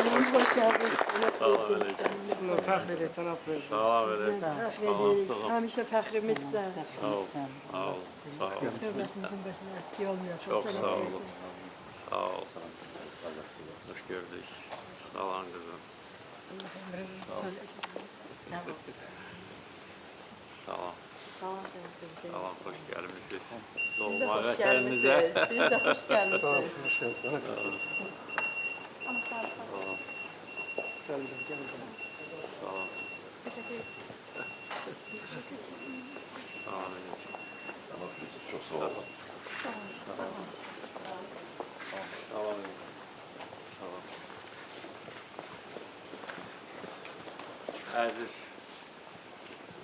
Hoş geldiniz. Salam aleyküm. Sizinle fəxr edirsən, aferin. Salam aleyküm. Fəxr edirik. Həmişə fəxrimizsən. Sağ ol. Sağ ol. Sağ ol. Dövlətimizin başına əski olmuyor. Çok sağ olun. Sağ ol. Hoş gördük. Sağ olun kızım. Sağ olun. Sağ olun. Hoş gelmişsiniz. Siz de Doğma hoş vətənimizə. gelmişsiniz. Siz de hoş gelmişsiniz. Hoş geldin. Ama sağ olun. Geldim, geldim. Sağ olun. Teşekkür ederim. Sağ olun. Çok sağ olun. Sağ olun. Sağ olun. Sağ olun. Əziz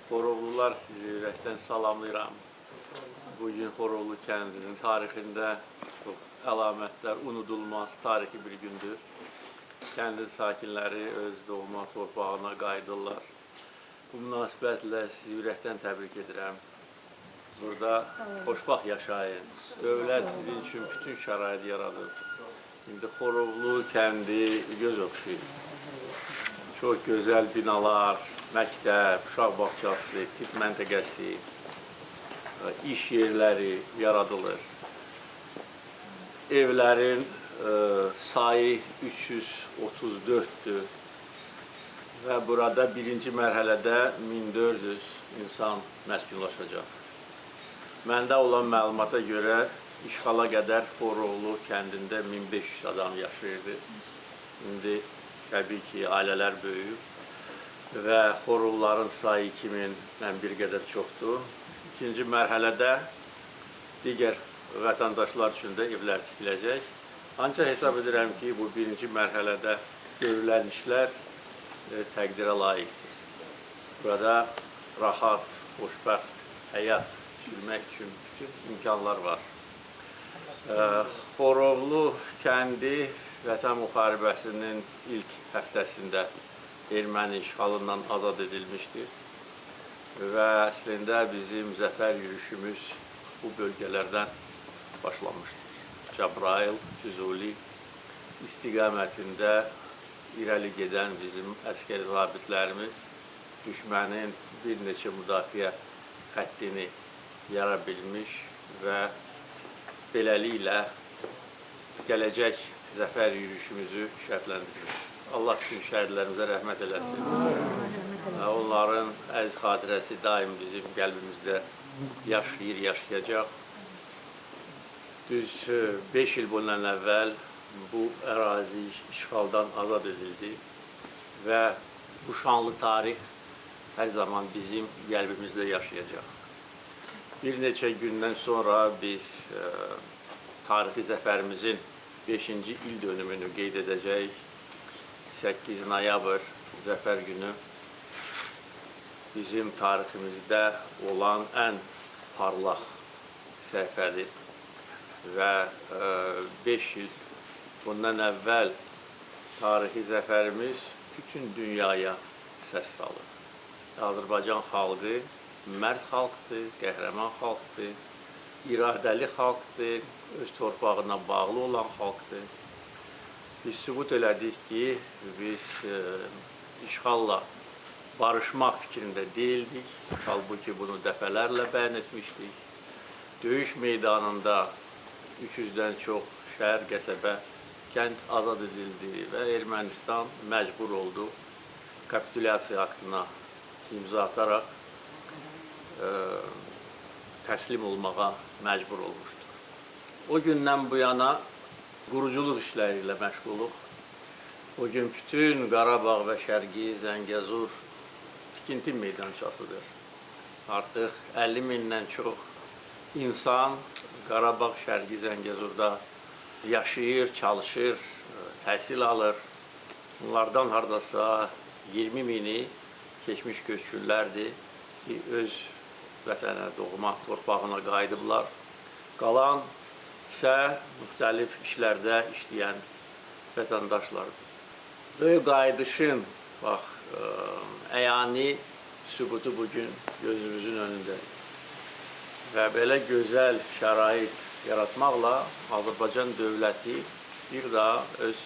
Xorovlular, sizi ürəkdən salamlayıram. Bugün Xorovlu kəndinin tarixində çox əlamətlər, unudulmaz tarixi bir gündür. Kəndin sakinləri öz doğma torpağına qayıdırlar. Bu münasibətlə sizi ürəkdən təbrik edirəm. Burada xoşbaxt yaşayın. Dövlət sizin üçün bütün şərait yaradır. İndi Xorovlu kəndi göz oxşayır. Çox gözəl binalar, məktəb, uşaq bağçası, tibb məntəqəsi, iş yerləri yaradılır. Evlərin sayı 334'dür və burada birinci mərhələdə 1400 insan məskunlaşacaq. Məndə olan məlumata görə işğala qədər Xorovlu kəndində 1500 adam yaşayırdı. İndi təbii ki, ailələr böyüyüb və Xorovluların sayı 2000-dən bir qədər çoxdur. İkinci mərhələdə digər vətəndaşlar üçün də evlər tikiləcək. Ancaq hesab edirəm ki, bu birinci mərhələdə görülən işlər təqdirə layiqdir. Burada rahat, xoşbəxt həyat sürmək üçün bütün imkanlar var. Xorovlu kəndi Vətən müharibəsinin ilk həftəsində erməni işğalından azad edilmişdir və əslində bizim zəfər yürüşümüz bu bölgələrdən başlamışdır. Cəbrayıl, Füzuli istiqamətində irəli gedən bizim əskəri zabitlərimiz düşmənin bir neçə müdafiə xəttini yara bilmiş və beləliklə gələcək zəfər yürüşümüzü şərtləndirmiş. Allah bütün şəhidlərimizə rəhmət eləsin. Onların əziz xatirəsi daim bizim qəlbimizdə yaşayır, yaşayacaq. Düz 5 il bundan əvvəl bu ərazi işğaldan azad edildi və bu şanlı tarix hər zaman bizim qəlbimizdə yaşayacaq. Bir neçə gündən sonra biz tarixi zəfərimizin 5-ci il dönümünü qeyd edəcəyik. 8 noyabr zəfər günü bizim tariximizdə olan ən parlaq səhifədir və 5 il bundan əvvəl tarixi zəfərimiz bütün dünyaya səs salır. Azərbaycan xalqı mərd xalqdır, qəhrəman xalqdır, iradəli xalqdır, öz torpağına bağlı olan xalqdır. Biz sübut elədik ki, biz işğalla barışmaq fikrində deyildik. Halbuki bunu dəfələrlə bəyan etmişdik. Döyüş meydanında 300-dən çox şəhər, qəsəbə, kənd azad edildi və Ermənistan məcbur oldu kapitulyasiya aktına imza ataraq təslim olmağa məcbur olmuşdur. O gündən bu yana quruculuq işləri ilə məşğuluq. O gün bütün Qarabağ və Şərqi Zəngəzur tikinti meydançasıdır. Artıq 50 mindən çox insan Qarabağ, Şərqi Zəngəzurda yaşayır, çalışır, təhsil alır. Bunlardan hardasa 20 mini keçmiş köçkünlərdir ki, öz vətənə, doğma torpağına qayıdıblar. Qalan isə müxtəlif işlərdə işləyən vətəndaşlardır. Böyük qayıdışın əyani sübutu bugün gözümüzün önündədir. Və belə gözəl şərait yaratmaqla Azərbaycan dövləti bir daha öz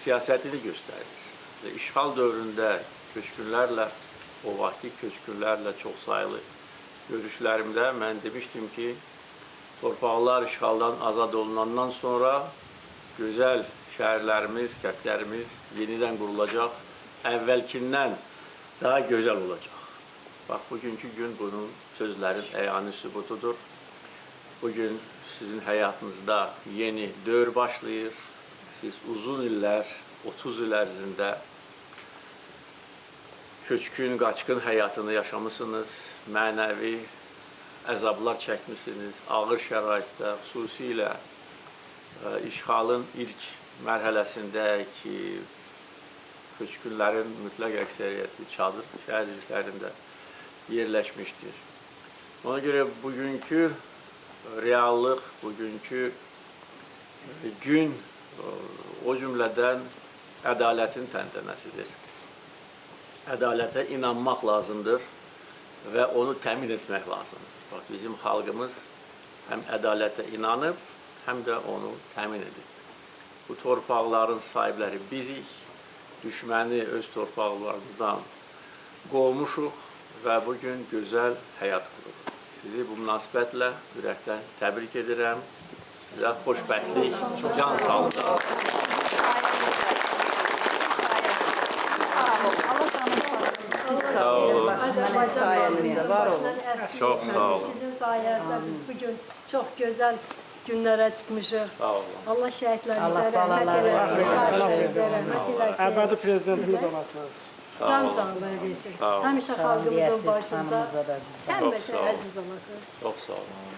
siyasətini göstərir. Və işğal dövründə köçkünlərlə, o vaxtki köçkünlərlə çoxsaylı görüşlərimdə mən demişdim ki, torpaqlar işğaldan azad olunandan sonra gözəl şəhərlərimiz, kəndlərimiz yenidən qurulacaq, əvvəlkindən daha gözəl olacaq. Bax, bugünkü gün bunun sözlərin əyani sübutudur. Bugün sizin həyatınızda yeni dövr başlayır. Siz uzun illər, 30 il ərzində köçkün, qaçqın həyatını yaşamısınız, mənəvi əzablar çəkmişsiniz, ağır şəraitdə, xüsusilə işğalın ilk mərhələsində ki, köçkünlərin mütləq əksəriyyəti çadır şəhərliklərində yerləşmişdir. Ona görə bugünkü reallıq, bugünkü gün o cümlədən ədalətin təntənəsidir. Ədalətə inanmaq lazımdır və onu təmin etmək lazımdır. Bax, bizim xalqımız həm ədalətə inanıb, həm də onu təmin edib. Bu torpaqların sahibləri bizik, düşməni öz torpaqlarımızdan qovmuşuq və bugün gözəl həyat qururuq. Sizi bu münasibətlə ürəkdən təbrik edirəm. Sizə xoşbəxtlik, can sağlığı. Sağ olun. Azərbaycan var olun. Çox sağ olun. Sizin sayənizdə biz bugün çox gözəl günlərə çıxmışıq. Sağ olun. Allah şəhidlərimizə Allah rəhmət balaları eləsin. versin. Başımıza rəhmət eləsin. Əbədi prezidentimiz olasınız. Can sağlığı versin. Sağ olun. Həmişə xalqımızın başında həmişə Çox sağ olun. əziz olasınız. Çox sağ olun.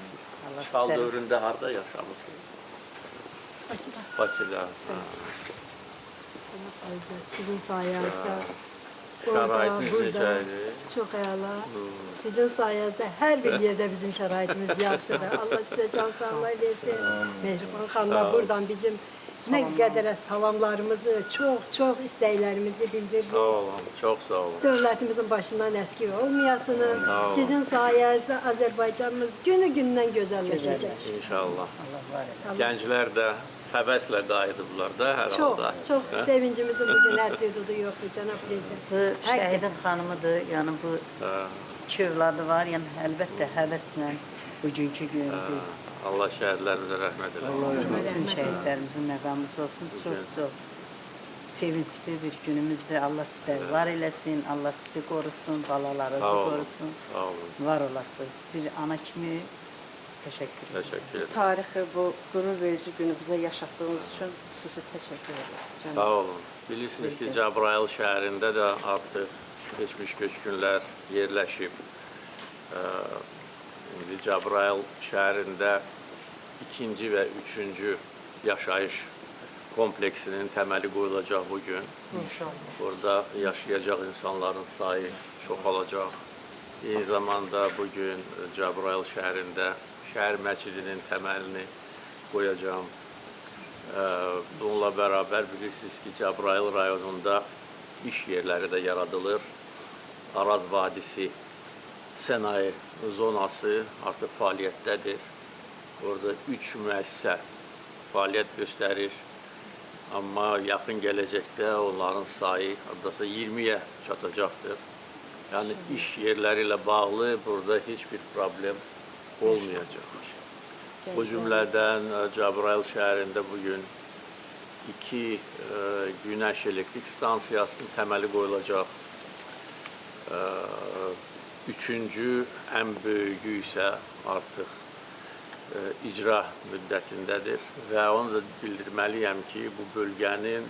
İşğal dövründə harada yaşamışsınız? Bakıda. Bakıda. Sizin sayənizdə. Şəraitiniz burada necə idi? çox əla. Sizin sayənizdə hər bir yerdə bizim şəraitimiz yaxşıdır. Allah sizə can sağlığı versin. Mehriban xanımlar buradan bizim nə qədər salamlarımızı, çox istəklərimizi Sağ bildiririk. olun, çox sağ olun. Dövlətimizin başından əskik olmayasınız. Sizin sayənizdə Azərbaycanımız günü-gündən gözəlləşəcək. İnşallah. Gənclər də həvəslə qayıdıblar da hər halda. Çox sevincimizin bugün həddi-hududu yoxdur, cənab prezident. Bu şəhidin xanımıdır, yəni bu iki övladı var, yəni əlbəttə həvəslə bugünkü gün biz Allah şəhidlərimizə rəhmət eləsin. bütün şəhidlərimizin məqamımız olsun. Çox sevincli bir günümüzdür. Allah sizləri var eləsin, Allah sizi qorusun, balalarınızı Sağ olun. qorusun. Sağ olun. Var olasınız. Bir ana kimi təşəkkür ederim. Təşəkkür ederim. Tarixi bu qürur verici günü bizə yaşatdığınız üçün xüsusi təşəkkür edirəm. Sağ olun. Bilirsiniz ki, Cəbrayıl şəhərində də artıq keçmiş köçkünlər yerləşib. İndi Cəbrayıl şəhərində ikinci və üçüncü yaşayış kompleksinin təməli qoyulacaq bugün. İnşallah. Burada yaşayacaq insanların sayı çoxalacaq. Eyni zamanda bugün Cəbrayıl şəhərində şəhər məscidinin təməlini qoyacağım. Bununla bərabər bilirsiniz ki, Cəbrayıl rayonunda iş yerləri də yaradılır. Araz Vadisi sənaye zonası artıq fəaliyyətdədir. Orada 3 müəssisə fəaliyyət göstərir. Amma yaxın gələcəkdə onların sayı hardasa 20-yə çatacaqdır. Yəni iş yerləri ilə bağlı burada heç bir problem olmayacaq. Bu cümlədən Cəbrayıl şəhərində bugün 2 günəş elektrik stansiyasının təməli qoyulacaq. Üçüncü ən böyüyü isə artıq icra müddətindədir və onu da bildirməliyəm ki, bu bölgənin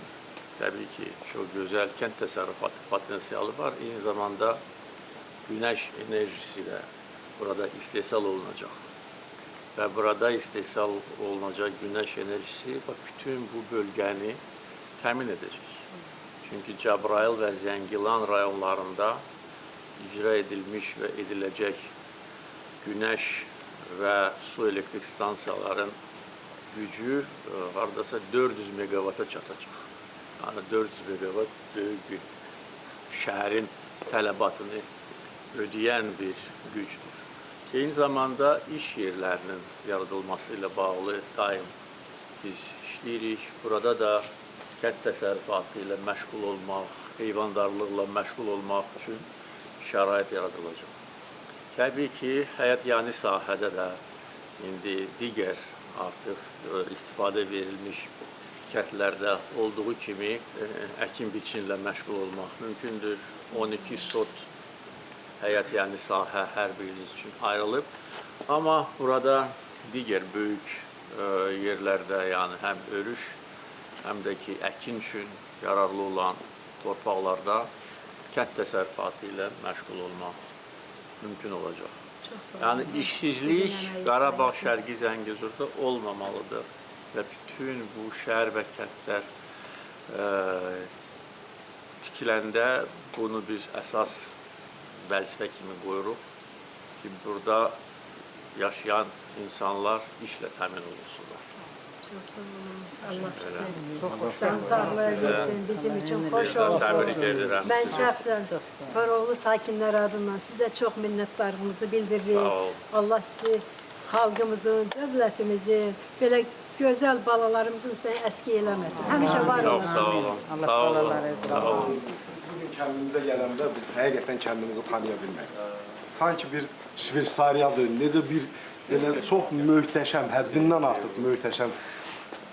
təbii ki, çox gözəl kənd təsərrüfatı potensialı var. Eyni zamanda günəş enerjisi də burada istehsal olunacaq. Və burada istehsal olunacaq günəş enerjisi bütün bu bölgəni təmin edəcək. Çünki Cəbrayıl və Zəngilan rayonlarında icra edilmiş və ediləcək günəş və su elektrik stansiyaların gücü hardasa 400 megavata çatacaq. Yəni 400 megavat böyük bir şəhərin tələbatını ödəyən bir gücdür. Eyni zamanda iş yerlərinin yaradılması ilə bağlı daim biz işləyirik. Burada da kənd təsərrüfatı ilə məşğul olmaq, heyvandarlıqla məşğul olmaq üçün şərait yaradılacaq. Təbii ki, həyat-yani sahədə də indi digər artıq istifadə verilmiş kəndlərdə olduğu kimi əkin-biçinlə məşğul olmaq mümkündür. 12 sot həyat-yani sahə hər biriniz üçün ayrılıb. Amma burada digər böyük yerlərdə, yəni həm örüş, həm də ki, əkin üçün yararlı olan torpaqlarda kənd təsərrüfatı ilə məşğul olmaq mümkün olacaq. Yəni işsizlik Qarabağ, Şərqi Zəngəzurda olmamalıdır və bütün bu şəhər və kəndlər tikiləndə bunu biz əsas vəzifə kimi qoyuruq ki, burada yaşayan insanlar işlə təmin olunsunlar. Çok sağ olun. Allah can sağlığı versin. Bizim için hoş olsun. Təbrik edirəm. Ben şahsen Çok sağ olun. Koroğlu sakinleri adından size çok minnettarlığımızı bildiririk. Sağ ol. Allah sizi, halkımızın, devletimizin, böyle güzel balalarımızın size eski eylemesin. Həmişə var Çox olasınız. sağ olun. Allah Sağ olun. balaları Sağ olun. Bugün kendimize gələndə biz həqiqətən kendimizi tanıya bilmədik. Sanki bir Şveysariyadır, necə bir belə çox möhtəşəm, həddindən artıq möhtəşəm.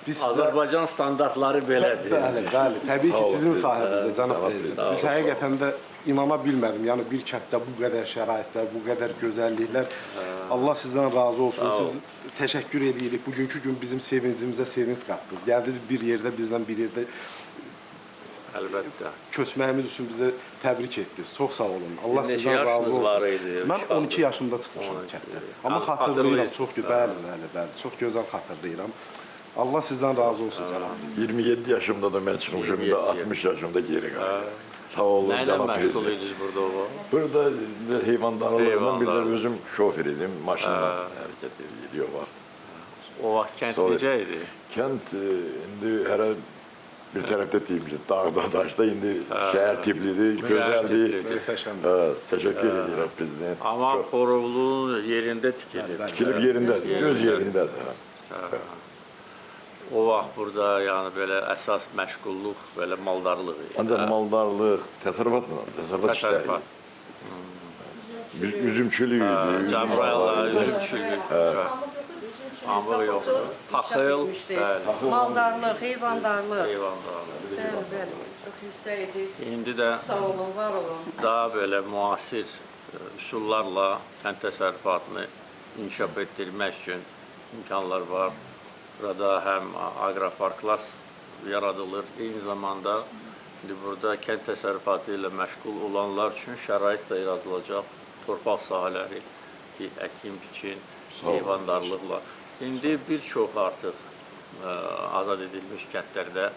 Biz sizə Azərbaycan standartları belədir. bəli, bəli, təbii ki, sizin sahibinizdə cənab Sağ prezident. olun. Biz həqiqətən də inana bilmədim. Yəni bir kənddə bu qədər şəraitlər, bu qədər gözəlliklər. Allah sizdən razı olsun. Sağ ol. Siz təşəkkür edirik. Bugünkü gün bizim sevincimizə sevinç qatdınız. Gəldiniz bir yerdə, bizlə bir yerdə Əlbəttə. köçməyimiz üçün bizə təbrik etdiniz. Çox sağ olun. Allah Neçə sizdən razı yaşınız var olsun. idi? Mən 12 yaşımda çıxmışam 12. kənddə. Amma Yəni xatırlayıram, xatırlayırsınız. çox bəli, çox gözəl xatırlayıram. Allah sizdən razı olsun cənab prezident. 27 yaşımda da mən çıxmışım, 27 da 60 yaşımda geri qaldım. Sağ olun Nə ilə cənab məşğul prezident. idiniz burada o? Burada heyvandarlıqla bir də Heyvandarlıq. özüm şofer idim, maşınla hərəkət ediyor vaxt. O vaxt kənd Sonra- necə idi? Kənd indi hər bir tərəfdə deyim ki, dağda, daşda indi şəhər tiplidir, gözəldir. tiplidir. Möhtəşəmdir. Təşəkkür edirəm prezident. Amma Çox Xoroğlu yerində tikilib. tikilib yerindədir, öz yerindədir. O vaxt burada yəni belə əsas məşğulluq belə maldarlıq idi. Ancaq maldarlıq, təsərrüfat işləri. Təsərrüfat. Üzümçülük idi. Cəbrayla, üzümçülük. Pambıq yoxdur. Taxıl, bəli, Maldarlıq, heyvandarlıq. heyvandarlıq. Bəli, bəli. Çox yüksək idi. İndi də Sağ olun, var olun. daha belə müasir üsullarla kənd təsərrüfatını inkişaf etdirmək üçün imkanlar var. Burada həm aqroparklar yaradılır, eyni zamanda indi burada kənd təsərrüfatı ilə məşğul olanlar üçün şərait də yaradılacaq. Torpaq sahələri, əkin, biçin, heyvandarlıqla. İndi bir çox artıq azad edilmiş kəndlərdə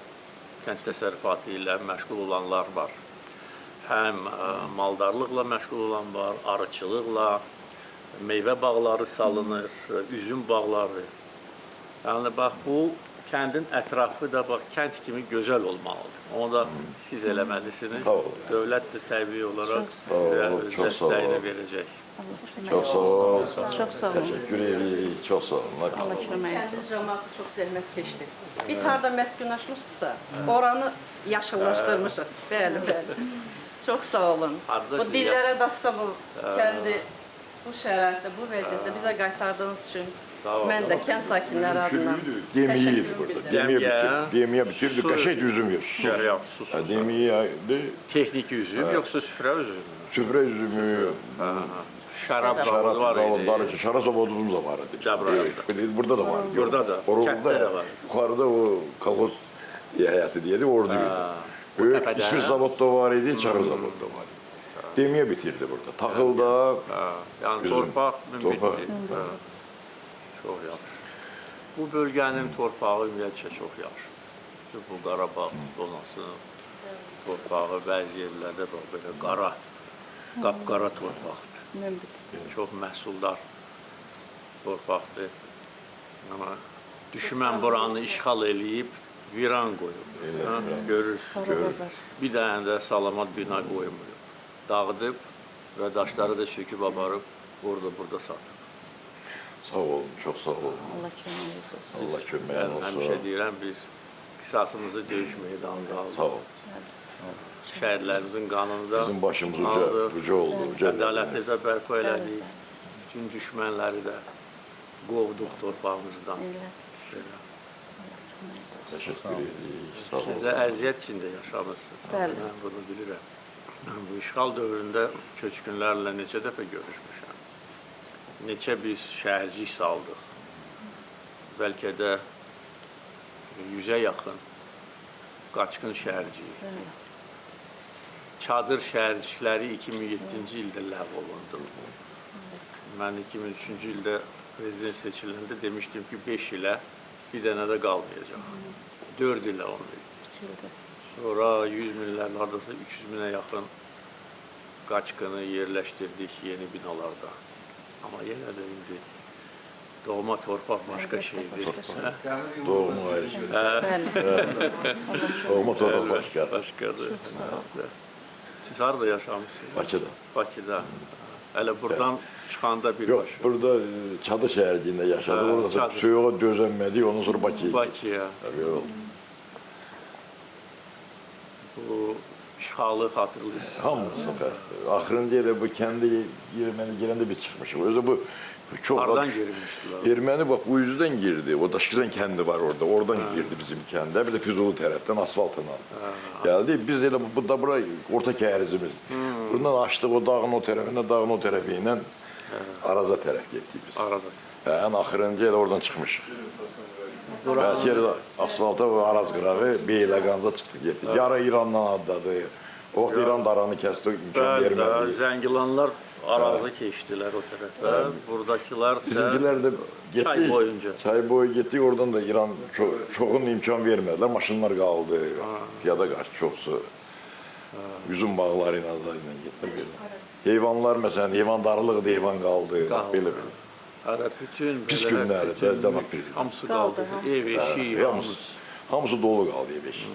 kənd təsərrüfatı ilə məşğul olanlar var. Həm maldarlıqla məşğul olan var, arıçılıqla, meyvə bağları salınır, üzüm bağları. Yəni bax bu kəndin ətrafı da bax kənd kimi gözəl olmalıdır. Onu da siz eləməlisiniz. Sağ olun. Dövlət də təbii olaraq olun, çox sağ olun. dəstəyini verəcək. Çox sağ olun. Çox sağ olun. Təşəkkür edirik, çox sağ olun. Allah köməyiniz olsun. Cəmaatı çox zəhmət keçdi. Biz harda məskunlaşmışıqsa, oranı yaşıllaşdırmışıq. Bəli, bəli. Çox sağ olun. Harda Bu siz dillərə dastav bu kəndi bu şəraitdə, bu vəziyyətdə bizə qaytardığınız üçün Sağ olun. mən də kənd sakinləri adından Gemiyi təşəkkür burada. bildirirəm. Gemiyə bitirdi. Su- Qəşəng üzüm yox. Su. Yox, susuz. Gemiyi Texniki üzüm yoxsa süfrə üzüm? süfrə üzümü, Şərab şərab zavodu var zavodları, idi. şərab zavodumuz da var idi. Cəbrayılda. Burada da var. Burada da, Orada kənddə də var. Yuxarıda o kolxoz həyəti deyildi, orada idi. Böyük təpədə. İsveç zavod da var idi, çarı zavod da var idi. Gemiyə bitirdi burada. Taxılda Yəni Üzüm. torpaq Torpaq. mümkündür. Çox yaxşı. Bu bölgənin torpağı ümumiyyətcə çox yaxşı. Bu Qarabağ zonasının torpağı bəzi yerlərdə bax belə qara, qapqara torpaqdır. Çox məhsuldar torpaqdır. Amma düşmən buranı işğal eləyib, viran qoyub. Görürsünüz. Bir dənə də salamat bina qoymuyor. Dağıdıb və daşları da söküb aparıb burada satıb. sağ olun, çox sağ olun. Allah köməyiniz olsun. Allah Mən köməyin həmişə olsun. deyirəm, biz qisasımızı döyüş meydanında aldıq. Sağ ol. Şəhərlərimizin qanında Bizim başımız aldıq. uca oldu. Uca Ədaləti də bərpa elədik. Bütün düşmənləri də qovduq torpağımızdan. Belə. Teşekkür edirik. Sağ ol. Siz də əziyyət içində yaşamısınız. Bəli. Mən bunu bilirəm. Mən bu işğal dövründə köçkünlərlə neçə dəfə görüşmüşəm. Neçə biz şəhərcik saldıq. Bəlkə də 100-ə yaxın qaçqın şəhərciyi. Çadır şəhərcikləri 2007-ci ildə ləğv olundu. Mən 2003-cü ildə prezident seçiləndə demişdim ki, 5 ilə bir dənə də qalmayacaq. 4 ilə onu. Sonra 100 minlərlə, hardasa 300 minə yaxın qaçqını yerləşdirdik yeni binalarda. Amma yenə də indi doğma torpaq başqa şeydir. Doğma ayrı. Doğma torpaq başqa. Başqadır. Siz harada yaşamışsınız? Bakıda. Bakıda. Hələ buradan çıxanda Yok, birbaşa. burada Çadır şəhərciyində yaşadık. Ha, Orada da Çadır. soyuğa dözənmədik, ondan sonra Bakıya. Bakıya. Tabii oldu. Bu işğalı xatırlayırsınız. Hamısı xəstə. Axırıncı elə bu kəndi Erməni girəndə bir çıxmışıq. Özü bu çox... Hardan girmişdilər? Erməni bak bu yüzden girdi. O Daşkızan kendi var orada. Oradan girdi bizim kəndə. Bir de Füzuli tərəfdən asfaltla geldi. Biz elə bu da bura orta kərizimiz. Buradan açtık o dağın o tərəfindən, dağın o tərəfi ilə Araza tərəf getdik biz. Arada. Ən axırıncı elə oradan çıxmışıq. Belki yeri asfalta ve Araz qırağı Beyləqanza çıxdıq getdik. Yarı İrandan adladı. O vaxt İran daranı kəsdi, imkan Bəli, vermədi. Zəngilanlar arazı keçdilər o tərəfə. Buradakılar isə Bizimkiler de getdik. çay boyunca. Çay boyu getdik, oradan da İran çoxun imkan vermədilər. Maşınlar qaldı, piyada qarşı çoxsu. Üzüm bağları ilə getdik. Heyvanlar məsələn, heyvandarlıq da heyvan qaldı. Belə-belə. Hələ bütün Pis belə günlərdə, bütün cənab pis. hamısı qaldı. Ev, eşik, hamısı. Hamısı dolu qaldı ev eşik.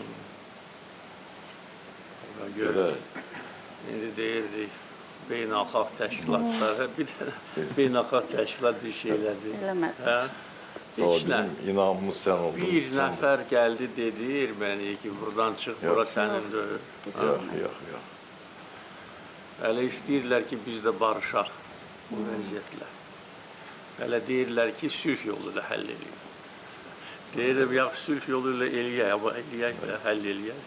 Görə indi deyirdik beynəlxalq təşkilatları bir dənə beynəlxalq təşkilat bir şeylədir. Eləməz. Hə? Heç nə. İnamımız sən oldun. Bir nəfər gəldi dedi Erməniyə ki, buradan çıx, bura sənindir. Yox. Hələ istəyirlər ki, biz də barışaq bu vəziyyətlə. Hələ deyirlər ki, sülh yolu ilə həll eləyək. Deyirəm, yaxşı sülh yolu ilə eləyək, amma eləyək də həll eləyək.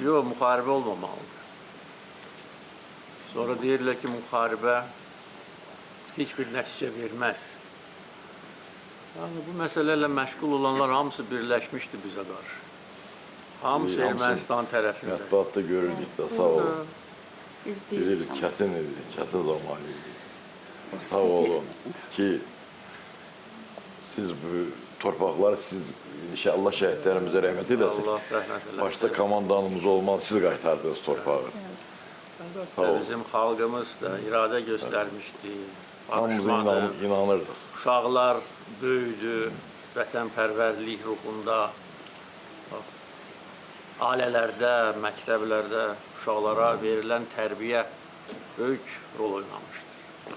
Yox, müharibə olmamalıdır. Sonra deyirlər ki, müharibə heç bir nəticə verməz. Yəni, bu məsələlərlə məşğul olanlar hamısı birləşmişdi bizə qarşı. Hamısı Ermənistan tərəfində. Mətbuatda görürdük də, sağ olun. İzləyirik. Bilirik, çətin idi, çətin zaman idi. Sağ olun ki, siz bu torpaqları siz inşallah şəhidlərimizə rəhmət eləsin. Allah rəhmət eləsin. Başda komandanımız olmaz, siz qaytardınız torpağı. Sağ olun. Bizim xalqımız da iradə göstərmişdi. Hamımız Barışmadı. inanırdıq. Uşaqlar böyüdü, vətənpərvərlik ruhunda. Ailələrdə, məktəblərdə uşaqlara verilən tərbiyə böyük rol oynamışdır.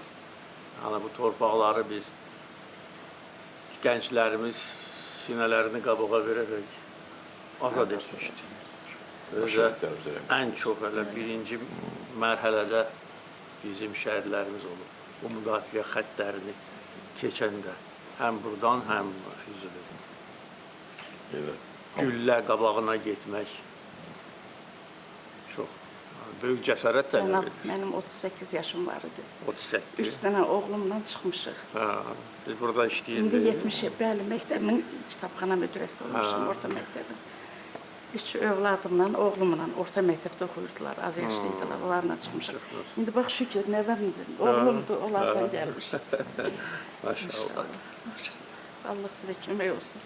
Yəni bu torpaqları biz gənclərimiz sinələrini qabağa verərək azad etmişdik. Özə ən çox elə birinci mərhələdə bizim şəhərlərimiz olub. Bu müdafiə xəttlərini keçəndə həm buradan, həm Füzulidən. Elə. Güllə qabağına getmək çox böyük cəsarət tələb Cənab, edir. mənim 38 yaşım var idi. 38. 3 dənə oğlumla çıxmışıq. Biz burada İndi işləyirdik. 70, bəli, məktəbin kitabxana müdirəsi olmuşam, orta məktəbin. 3 övladımla, oğlumla orta məktəbdə oxuyurdular, az yaşlıydılar, onlarla çıxmışıq. İndi bax şükür, nəvəmdir, oğlumdur, onlardan gəlmişik. Maşallah. Allah sizə kömək olsun.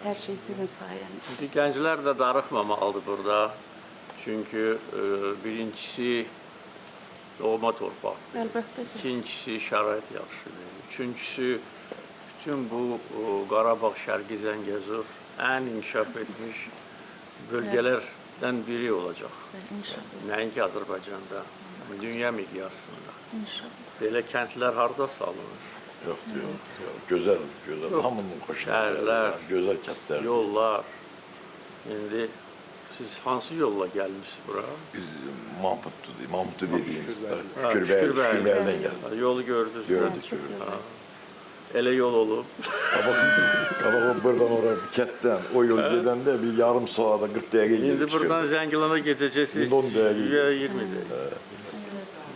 Hər şey sizin sayənizdə. Çünki gənclər də darıxmamalıdır burada. Çünki birincisi doğma torpaqdır. Əlbəttə ki. İkincisi şərait yaxşıdır. Üçüncüsü bütün bu Qarabağ, Şərqi Zəngəzur ən inkişaf etmiş bölgələrdən biri olacaq. İnşallah, Nəinki Azərbaycanda, dünya miqyasında. inşallah. Belə kəndlər harda salınır? Yox. Gözəl. Hamının xoşuna. Şəhərlər, Gözəl kəndlər. yollar, İndi siz hansı yolla gəlmişsiniz bura? Biz Mahmutlu dediğimiz. Ha, Şükürber'den geldik. Ha, yolu gördünüz. Gördük. Ha. Elə yol olub. Ama buradan oraya ketten o yol giden de bir yarım saate 40 dakika İndi geldik. buradan Zəngilan'a gedəcəksiniz. İndi 10 dəqiqə Ya 20 dəqiqə.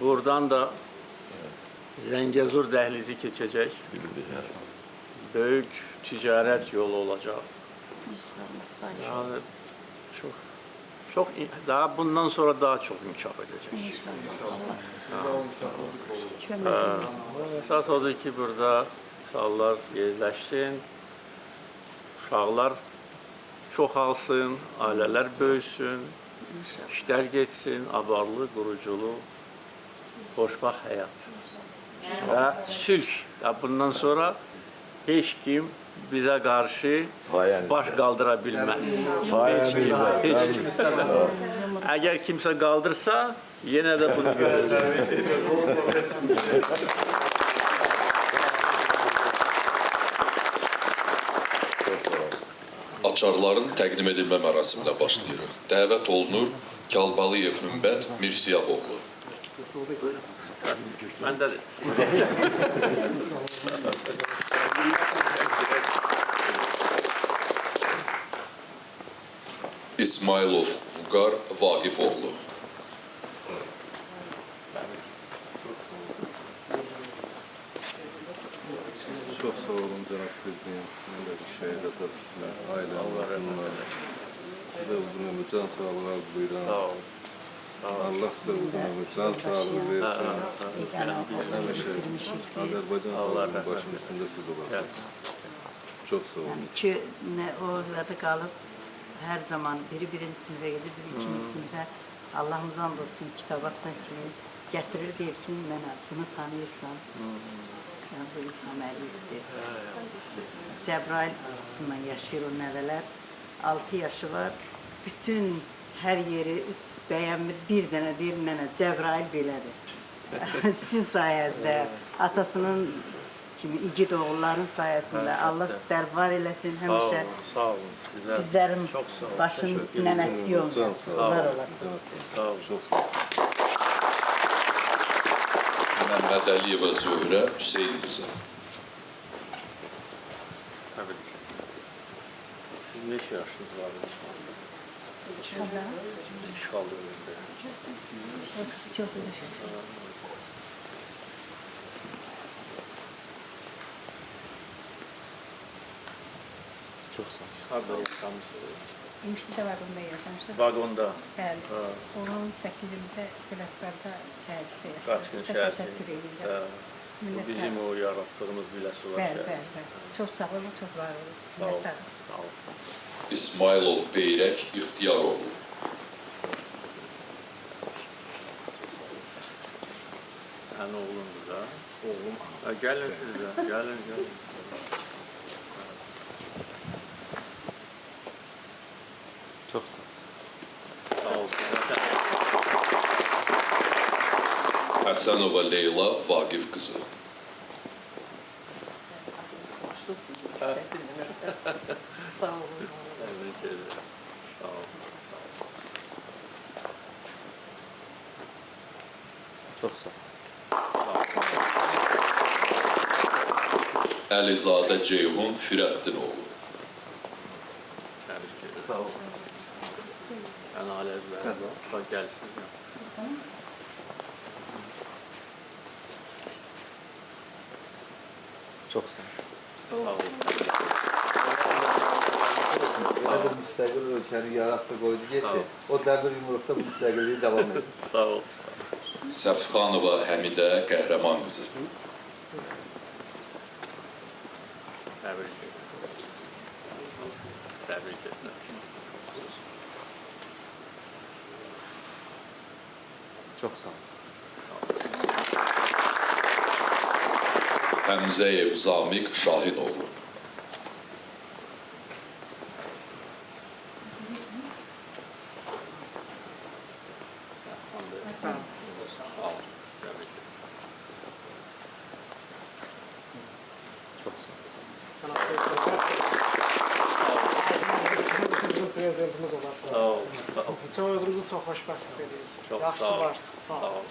Buradan da Zəngəzur dəhlizi keçəcək. Böyük ticarət yolu olacaq. Yani çok daha bundan sonra daha çok inkişaf edecek. Esas odur ki burada uşaqlar yerləşsin, uşaqlar çoxalsın, ailələr böyüsün, işlər getsin, abarlı, quruculu, xoşbaxt həyat və sülh. Bundan sonra heç kim bizə qarşı baş qaldıra bilməz. Heç kim. Əgər kimsə qaldırsa, yenə də bunu görəcək. Açarların təqdim edilmə mərasiminə başlayırıq. Dəvət olunur Kalbalıyev Hümbət Mirsiyaboğlu. Məndədir. İsmailov Vüqar Vaqifoğlu. Çok sağ olun Cenab-ı Prezident. Şehit atasına, ailemle, size uzun ömür, can sağlığı arzuluyorum. Sağ olun. Allah size uzun ömür, can sağlığı versin. Hemşe Azerbaycan halkının başının üstünde siz olasınız. Çok sağ olun. Ki ne orada kalıp her zaman biri birinci sınıfa gelir, biri ikinci sınıfa Allah'ımıza andolsun kitaba çəkir, getirir deyir ki, mənə bunu tanıyırsan. Yani bu ilham əliydi. Cəbrail ordusundan yaşayır o nəvələr. 6 yaşı var. Bütün hər yeri bəyənmir. Bir dənə deyir, mənə Cəbrail belədir. Sizin sayəsində, atasının kimi igid oğulların sayəsində Allah sizlər var eləsin həmişə. Sağ olun. Bizlərin Çok sağ olun. başının üstündən əski olmasın. Var olasınız. Sağ olun. Çok sağ olun. Məhəmməd Əliyeva Zöhrə Hüseyn qızı. Tabii ki. Siz neçə yaşınız var? İşğal dövründə. Çok sağ ol. Harada yaşamışsınız? İmişlidə vaqonda yaşamışıq. Vagonda. Bəli. Onun 8 ildə Biləsuvarda şəhərcikdə Qaçın yaşamışıq. Təşəkkür edirəm. Bu bizim o yaratdığımız Biləsuvar Bəli, şəhəri. bəli, bəli. Çox sağ olun, çox var olun. Sağ olun. Minnətdaram. Sağ olun. İsmailov Beyrək İxtiyaroğlu. Yəni oğlumdur da. Oğlum. Gəlin siz də. Gəlin, gəlin. Çok sağ ol. Sağ olun. Həsənova Leyla Vaqif qızı. Sağ olun. Təbrik edirəm. Sağ olun. Çok sağ ol. Əlizadə Ceyhun Firəddinoğlu. Təbrik edirəm. Sağ olun. Yəni aləzlər var. Gəlsin. Çok sağ ol. Sağ olun. Böyle bir müstakil ölçeni yarattı koydu gitti. O demir yumrukta bu müstakilliği devam ediyor. Sağ ol. Səfxanova Həmidə Qəhrəman qızı. Təbrik edirəm. Təbrik edirəm. Çok sağ ol. Həmzəyev Zamiq Şahinoğlu. Çok sağ ol. prezidentimiz olasınız. Sağ olun, sağ olun. Çox özümüzü çox xoşbəxt hiss edirik. Çox Yaxşı sağ olun. varsınız. Sağ olun.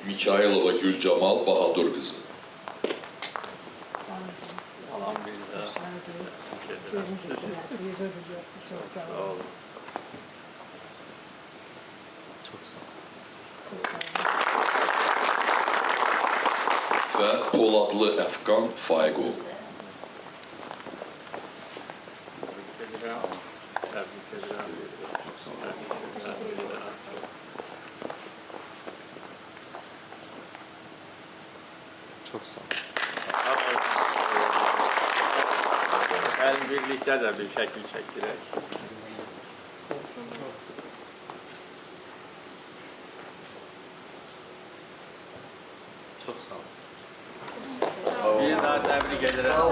Mikailova Gülcemal Bahadur kızı. Salam bizə. Çok sağ Sağ olun. olun. Ve Poladlı Efkan Faygol. Təbrik edirəm. Təbrik edirəm. Çox sağ ol. Gəlin birlikdə də bir şəkil çəkdirək. Çox sağ ol. Bir daha təbrik edirəm.